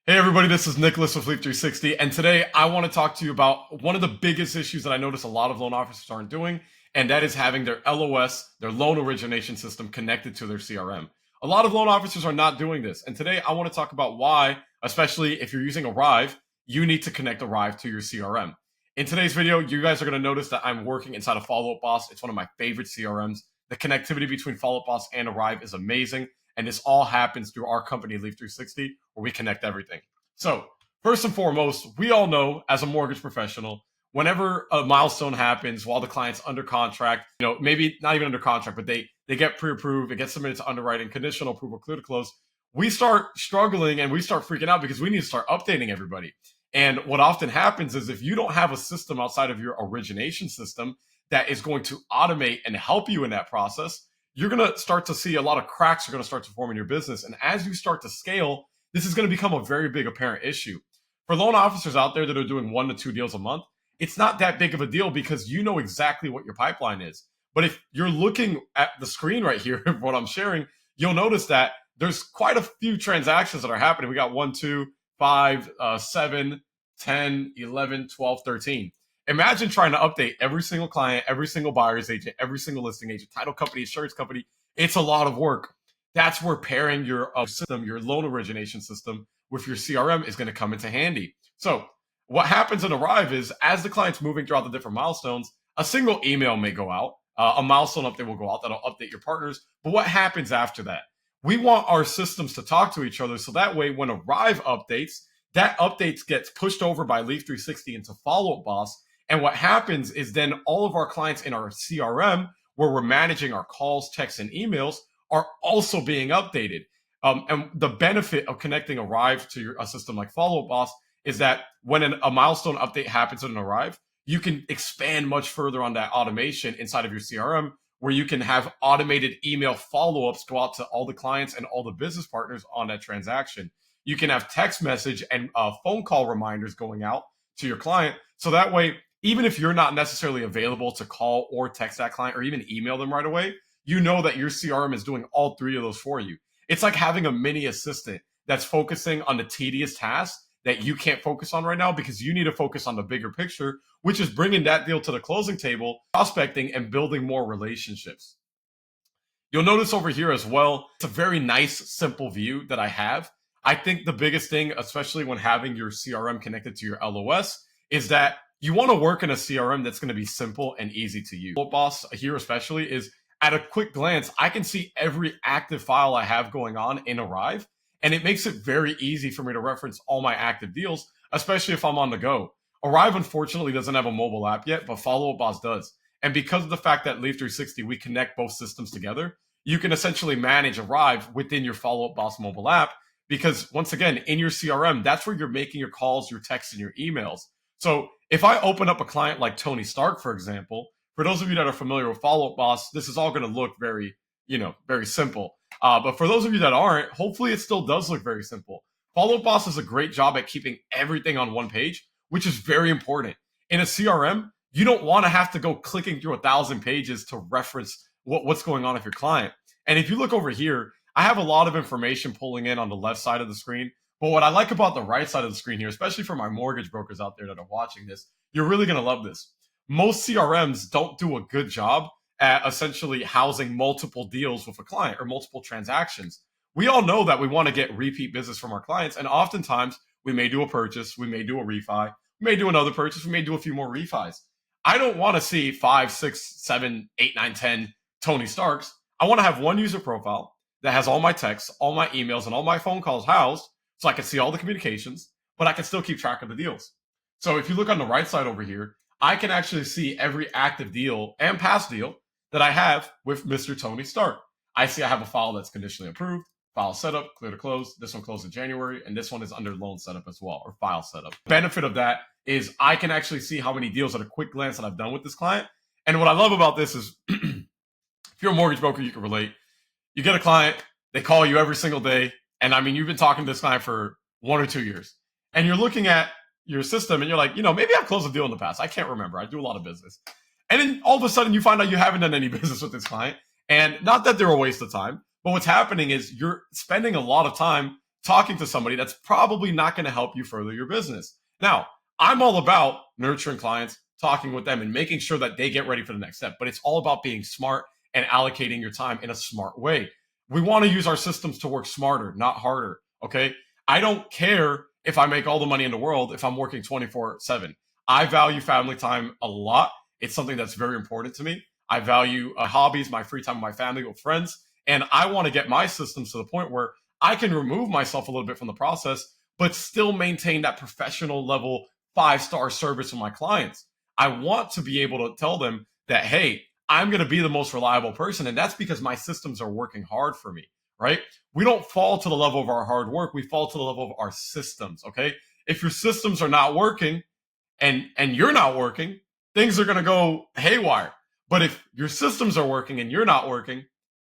Hey everybody, this is Nicolas with Leap 360, and today I want to talk to you about one of the biggest issues that I notice a lot of loan officers aren't doing, and that is having their LOS, their loan origination system, connected to their CRM. A lot of loan officers are not doing this, and today I want to talk about why, especially if you're using Arive, you need to connect Arive to your CRM. In today's video, you guys are going to notice that I'm working inside of Follow Up Boss. It's one of my favorite CRMs. The connectivity between Follow Up Boss and Arive is amazing. And this all happens through our company, Leaf 360, where we connect everything. So, first and foremost, we all know as a mortgage professional, whenever a milestone happens while the client's under contract, maybe not even under contract, but they get pre-approved, it gets submitted to underwriting, conditional approval, clear to close, we start struggling and we start freaking out because we need to start updating everybody. And what often happens is if you don't have a system outside of your origination system that is going to automate and help you in that process, you're going to start to see a lot of cracks are going to start to form in your business. And as you start to scale, this is going to become a very big apparent issue. For loan officers out there that are doing 1 to 2 deals a month, it's not that big of a deal because you know exactly what your pipeline is. But if you're looking at the screen right here, what I'm sharing, you'll notice that there's quite a few transactions that are happening. We got 1, 2, 5, 7, 10, 11, 12, 13. Imagine trying to update every single client, every single buyer's agent, every single listing agent, title company, insurance company. It's a lot of work. That's where pairing your system, your loan origination system with your CRM is going to come into handy. So what happens in Arive is as the client's moving throughout the different milestones, a single email may go out, a milestone update will go out that'll update your partners. But what happens after that? We want our systems to talk to each other so that way when Arive updates, that update gets pushed over by Leaf 360 into Follow Up Boss. And what happens is then all of our clients in our CRM, where we're managing our calls, texts, and emails, are also being updated. And the benefit of connecting Arive to a system like Follow Up Boss is that when a milestone update happens in Arive, you can expand much further on that automation inside of your CRM, where you can have automated email follow-ups go out to all the clients and all the business partners on that transaction. You can have text message and phone call reminders going out to your client. So that way, even if you're not necessarily available to call or text that client or even email them right away, you know that your CRM is doing all 3 of those for you. It's like having a mini assistant that's focusing on the tedious tasks that you can't focus on right now because you need to focus on the bigger picture, which is bringing that deal to the closing table, prospecting, and building more relationships. You'll notice over here as well, it's a very nice, simple view that I have. I think the biggest thing, especially when having your CRM connected to your LOS, is that you want to work in a CRM that's going to be simple and easy to use. What Boss here especially is at a quick glance, I can see every active file I have going on in Arive, and it makes it very easy for me to reference all my active deals, especially if I'm on the go. Arive, unfortunately, doesn't have a mobile app yet, but Follow Up Boss does. And because of the fact that Leaf 360, we connect both systems together, you can essentially manage Arive within your Follow Up Boss mobile app because, once again, in your CRM, that's where you're making your calls, your texts, and your emails. So if I open up a client like Tony Stark, for example, for those of you that are familiar with Follow Up Boss, this is all going to look very, very simple. But for those of you that aren't, hopefully it still does look very simple. Follow Up Boss does a great job at keeping everything on one page, which is very important. In a CRM, you don't want to have to go clicking through 1,000 pages to reference what's going on with your client. And if you look over here, I have a lot of information pulling in on the left side of the screen. But what I like about the right side of the screen here, especially for my mortgage brokers out there that are watching this, you're really going to love this. Most CRMs don't do a good job at essentially housing multiple deals with a client or multiple transactions. We all know that we want to get repeat business from our clients, and oftentimes we may do a purchase, we may do a refi, we may do another purchase, we may do a few more refis. I don't want to see 5, 6, 7, 8, 9, 10 Tony Starks. I want to have one user profile that has all my texts, all my emails, and all my phone calls housed so I can see all the communications, but I can still keep track of the deals. So if you look on the right side over here, I can actually see every active deal and past deal that I have with Mr. Tony Stark. I see I have a file that's conditionally approved, file setup, clear to close. This one closed in January, and this one is under loan setup as well, or file setup. The benefit of that is I can actually see how many deals at a quick glance that I've done with this client. And what I love about this is if you're a mortgage broker, you can relate. You get a client, they call you every single day, and I mean, you've been talking to this client for 1 or 2 years, and you're looking at your system and you're like, maybe I've closed a deal in the past. I can't remember. I do a lot of business. And then all of a sudden you find out you haven't done any business with this client. And not that they're a waste of time, but what's happening is you're spending a lot of time talking to somebody that's probably not going to help you further your business. Now, I'm all about nurturing clients, talking with them, and making sure that they get ready for the next step. But it's all about being smart and allocating your time in a smart way. We want to use our systems to work smarter, not harder. Okay. I don't care if I make all the money in the world if I'm working 24/7. I value family time a lot. It's something that's very important to me. I value hobbies, my free time with my family, with friends. And I want to get my systems to the point where I can remove myself a little bit from the process, but still maintain that professional level 5-star service with my clients. I want to be able to tell them that, hey, I'm going to be the most reliable person. And that's because my systems are working hard for me, right? We don't fall to the level of our hard work. We fall to the level of our systems. Okay. If your systems are not working and you're not working, things are going to go haywire. But if your systems are working and you're not working,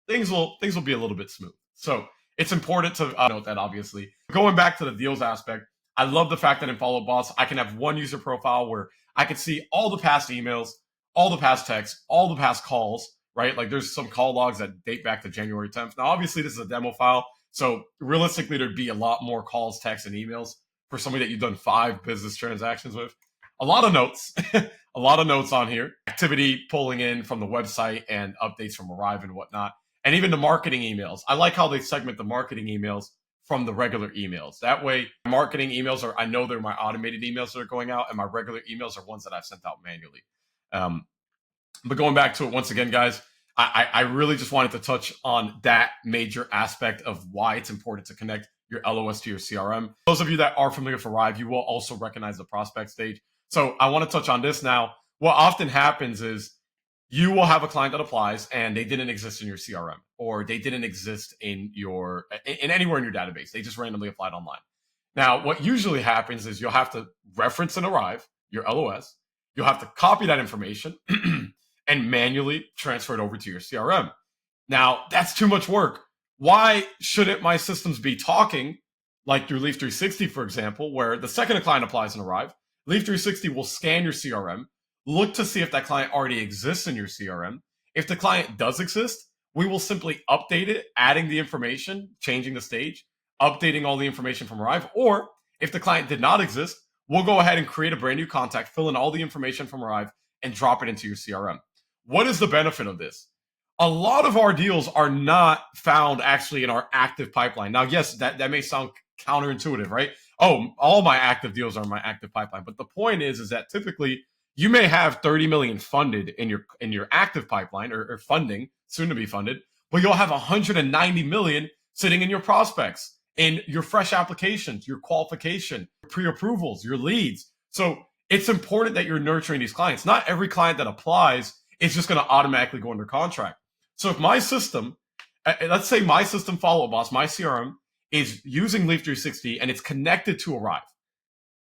things will be a little bit smooth. So it's important to note that, obviously. Going back to the deals aspect, I love the fact that in Follow Boss, I can have one user profile where I can see all the past emails, all the past texts, all the past calls, right? Like there's some call logs that date back to January 10th. Now, obviously, this is a demo file. So realistically, there'd be a lot more calls, texts, and emails for somebody that you've done 5 business transactions with. A lot of notes, a lot of notes on here. Activity pulling in from the website and updates from Arive and whatnot. And even the marketing emails. I like how they segment the marketing emails from the regular emails. That way, marketing emails I know they're my automated emails that are going out, and my regular emails are ones that I've sent out manually. But going back to it once again, guys, I really just wanted to touch on that major aspect of why it's important to connect your LOS to your CRM. Those of you that are familiar with Arive, you will also recognize the prospect stage. So I want to touch on this now. What often happens is you will have a client that applies and they didn't exist in your CRM, or they didn't exist in anywhere in your database. They just randomly applied online. Now, what usually happens is you'll have to reference an Arive, your LOS. You'll have to copy that information and manually transfer it over to your CRM. Now, that's too much work. Why shouldn't my systems be talking like through Leaf 360, for example, where the second a client applies in Arive, Leaf 360 will scan your CRM, look to see if that client already exists in your CRM. If the client does exist, we will simply update it, adding the information, changing the stage, updating all the information from Arive. Or if the client did not exist, we'll go ahead and create a brand new contact, fill in all the information from Arive, and drop it into your CRM. What is the benefit of this? A lot of our deals are not found actually in our active pipeline. Now, yes, that may sound counterintuitive, right? Oh, all my active deals are in my active pipeline. But the point is that typically you may have 30 million funded in your active pipeline or funding, soon to be funded, but you'll have 190 million sitting in your prospects, in your fresh applications, your qualification, pre-approvals, your leads. So it's important that you're nurturing these clients. Not every client that applies is just going to automatically go under contract. So if my system, let's say my system Follow Boss, my CRM, is using Leaf 360 and it's connected to Arive,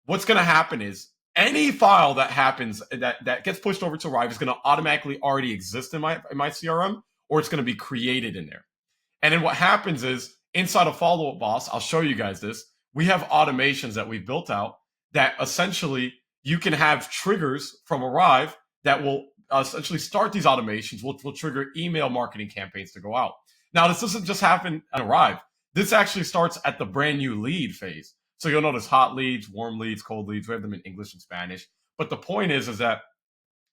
what's going to happen is any file that happens that gets pushed over to Arive is going to automatically already exist in my CRM, or it's going to be created in there. And then what happens is inside of Follow Up Boss, I'll show you guys this. We have automations that we've built out that essentially you can have triggers from Arive that will essentially start these automations, will trigger email marketing campaigns to go out. Now, this doesn't just happen at Arive. This actually starts at the brand new lead phase. So you'll notice hot leads, warm leads, cold leads. We have them in English and Spanish. But the point is that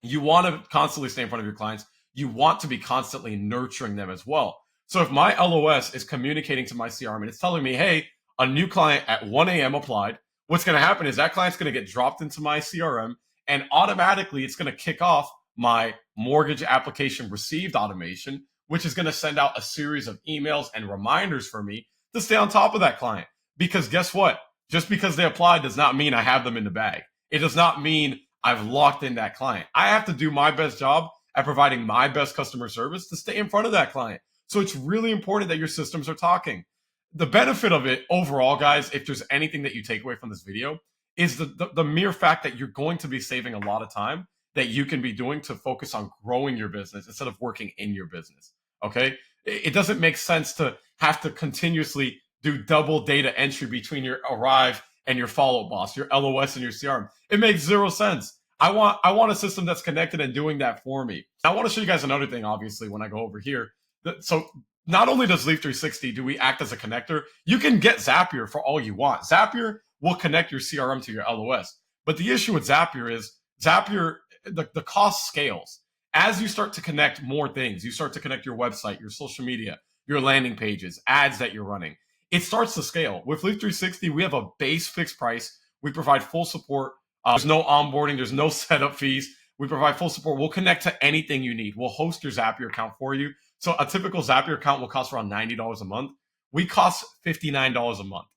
you want to constantly stay in front of your clients. You want to be constantly nurturing them as well. So if my LOS is communicating to my CRM and it's telling me, hey, a new client at 1 a.m. applied, what's going to happen is that client's going to get dropped into my CRM, and automatically it's going to kick off my mortgage application received automation, which is going to send out a series of emails and reminders for me to stay on top of that client. Because guess what? Just because they applied does not mean I have them in the bag. It does not mean I've locked in that client. I have to do my best job at providing my best customer service to stay in front of that client. So it's really important that your systems are talking. The benefit of it overall, guys, if there's anything that you take away from this video, is the mere fact that you're going to be saving a lot of time that you can be doing to focus on growing your business instead of working in your business. Okay? It doesn't make sense to have to continuously do double data entry between your Arive and your Follow Boss, your LOS and your CRM. It makes zero sense. I want a system that's connected and doing that for me. I want to show you guys another thing, obviously, when I go over here. So not only does Leaf 360 do we act as a connector, you can get Zapier for all you want. Zapier will connect your CRM to your LOS. But the issue with Zapier is Zapier, the cost scales. As you start to connect more things, you start to connect your website, your social media, your landing pages, ads that you're running. It starts to scale. With Leaf 360, we have a base fixed price. We provide full support. There's no onboarding. There's no setup fees. We provide full support. We'll connect to anything you need. We'll host your Zapier account for you. So a typical Zapier account will cost around $90 a month. We cost $59 a month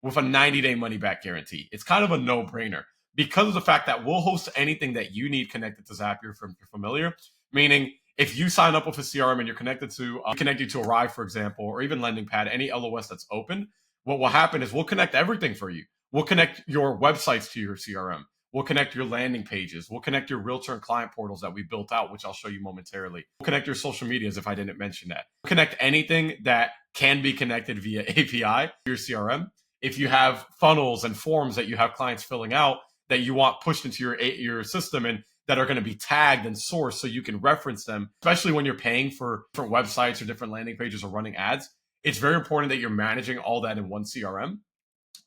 with a 90-day money-back guarantee. It's kind of a no-brainer because of the fact that we'll host anything that you need connected to Zapier from you're familiar. Meaning, if you sign up with a CRM and you're connected to Arive, for example, or even LendingPad, any LOS that's open, what will happen is we'll connect everything for you. We'll connect your websites to your CRM. We'll connect your landing pages. We'll connect your realtor and client portals that we built out, which I'll show you momentarily. We'll connect your social medias if I didn't mention that. We'll connect anything that can be connected via API to your CRM. If you have funnels and forms that you have clients filling out that you want pushed into your system and that are going to be tagged and sourced so you can reference them, especially when you're paying for different websites or different landing pages or running ads, it's very important that you're managing all that in one CRM,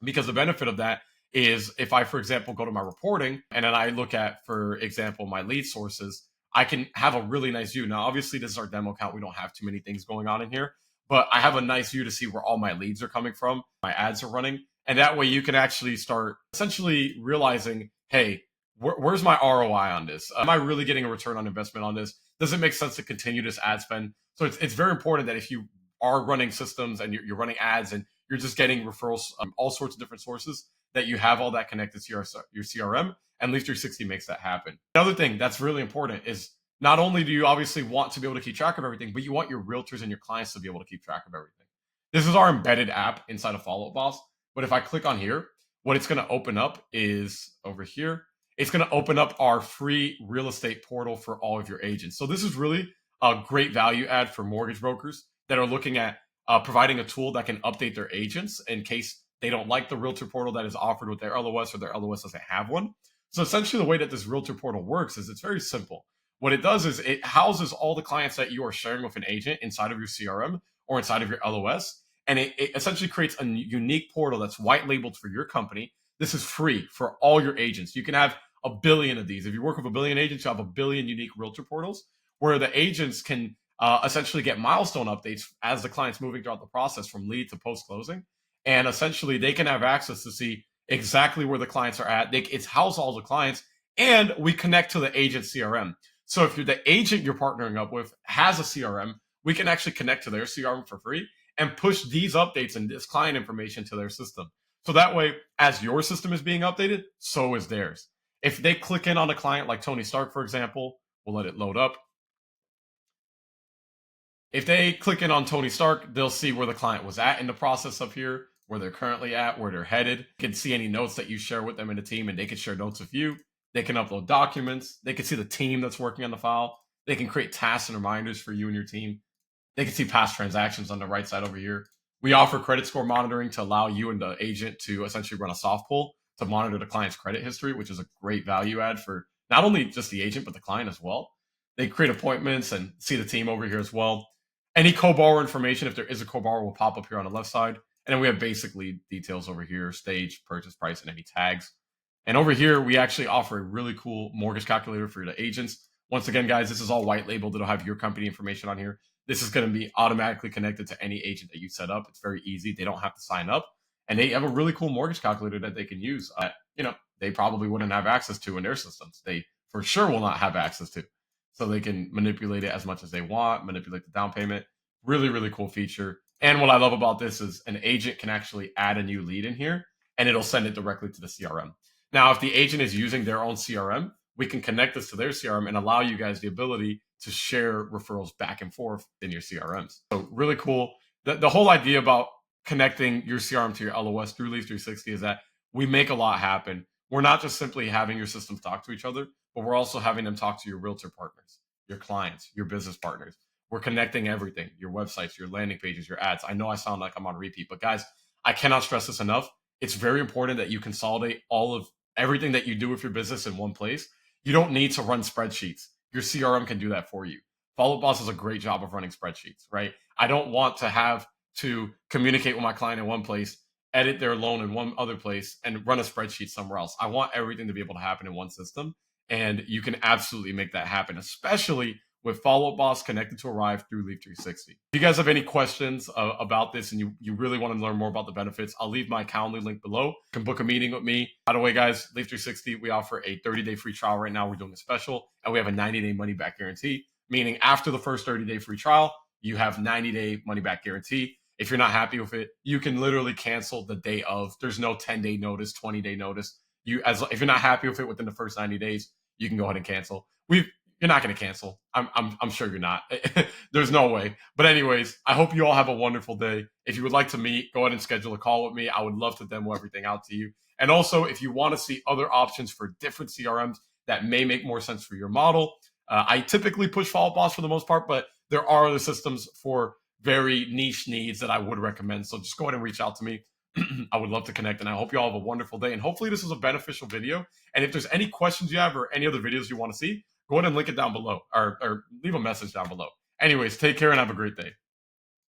because the benefit of that is if I, for example, go to my reporting and then I look at, for example, my lead sources, I can have a really nice view. Now, obviously, this is our demo account. We don't have too many things going on in here, but I have a nice view to see where all my leads are coming from, my ads are running. And that way you can actually start essentially realizing, hey, where's my ROI on this? Am I really getting a return on investment on this? Does it make sense to continue this ad spend? So it's very important that if you are running systems and you're running ads and you're just getting referrals, all sorts of different sources, that you have all that connected to your CRM, and Leaf 360 makes that happen. Another thing that's really important is not only do you obviously want to be able to keep track of everything, but you want your realtors and your clients to be able to keep track of everything. This is our embedded app inside of Follow Up Boss. But if I click on here, what it's going to open up is over here. It's going to open up our free real estate portal for all of your agents. So this is really a great value add for mortgage brokers that are looking at providing a tool that can update their agents in case they don't like the realtor portal that is offered with their LOS or their LOS doesn't have one. So essentially the way that this realtor portal works is it's very simple. What it does is it houses all the clients that you are sharing with an agent inside of your CRM or inside of your LOS. And it essentially creates a unique portal that's white labeled for your company. This is free for all your agents. You can have a billion of these. If you work with a billion agents, you have a billion unique realtor portals where the agents can essentially get milestone updates as the client's moving throughout the process from lead to post-closing. And essentially they can have access to see exactly where the clients are at. It's house all the clients, and we connect to the agent CRM. So if you're the agent you're partnering up with has a CRM, we can actually connect to their CRM for free and push these updates and this client information to their system. So that way, as your system is being updated, so is theirs. If they click in on a client like Tony Stark, for example, we'll let it load up. If they click in on Tony Stark, they'll see where the client was at in the process up here, where they're currently at, where they're headed. You can see any notes that you share with them in the team, and they can share notes with you. They can upload documents. They can see the team that's working on the file. They can create tasks and reminders for you and your team. They can see past transactions on the right side over here. We offer credit score monitoring to allow you and the agent to essentially run a soft pull to monitor the client's credit history, which is a great value add for not only just the agent, but the client as well. They create appointments and see the team over here as well. Any co-borrower information, if there is a co-borrower, will pop up here on the left side. And then we have basically details over here, stage, purchase price, and any tags. And over here, we actually offer a really cool mortgage calculator for the agents. Once again, guys, this is all white labeled. It'll have your company information on here. This is going to be automatically connected to any agent that you set up. It's very easy. They don't have to sign up. And they have a really cool mortgage calculator that they can use. They probably wouldn't have access to in their systems. They for sure will not have access to. So they can manipulate it as much as they want, manipulate the down payment. Really, really cool feature. And what I love about this is an agent can actually add a new lead in here, and it'll send it directly to the CRM. Now, if the agent is using their own CRM, we can connect this to their CRM and allow you guys the ability to share referrals back and forth in your CRMs. So really cool. The whole idea about connecting your CRM to your LOS through Leaf 360 is that we make a lot happen. We're not just simply having your systems talk to each other, but we're also having them talk to your realtor partners, your clients, your business partners. We're connecting everything, your websites, your landing pages, your ads. I know I sound like I'm on repeat, but guys, I cannot stress this enough. It's very important that you consolidate all of everything that you do with your business in one place. You don't need to run spreadsheets. Your CRM can do that for you. Follow Boss does a great job of running spreadsheets, right? I don't want to have to communicate with my client in one place, edit their loan in one other place, and run a spreadsheet somewhere else. I want everything to be able to happen in one system. And you can absolutely make that happen, especially with Follow Up Boss connected to Arive through Leaf 360. If you guys have any questions about this and you really want to learn more about the benefits, I'll leave my Calendly link below. You can book a meeting with me. By the way, guys, Leaf 360, we offer a 30-day free trial right now. We're doing a special, and we have a 90-day money-back guarantee, meaning after the first 30-day free trial, you have 90-day money-back guarantee. If you're not happy with it, you can literally cancel the day of. There's no 10-day notice, 20-day notice. If you're not happy with it within the first 90 days, you can go ahead and cancel. You're not going to cancel. I'm sure you're not. There's no way. But anyways, I hope you all have a wonderful day. If you would like to meet, go ahead and schedule a call with me. I would love to demo everything out to you. And also, if you want to see other options for different CRMs that may make more sense for your model, I typically push Follow Boss for the most part, but there are other systems for very niche needs that I would recommend. So just go ahead and reach out to me. I would love to connect, and I hope you all have a wonderful day. And hopefully this was a beneficial video. And if there's any questions you have or any other videos you want to see, go ahead and link it down below or leave a message down below. Anyways, take care and have a great day.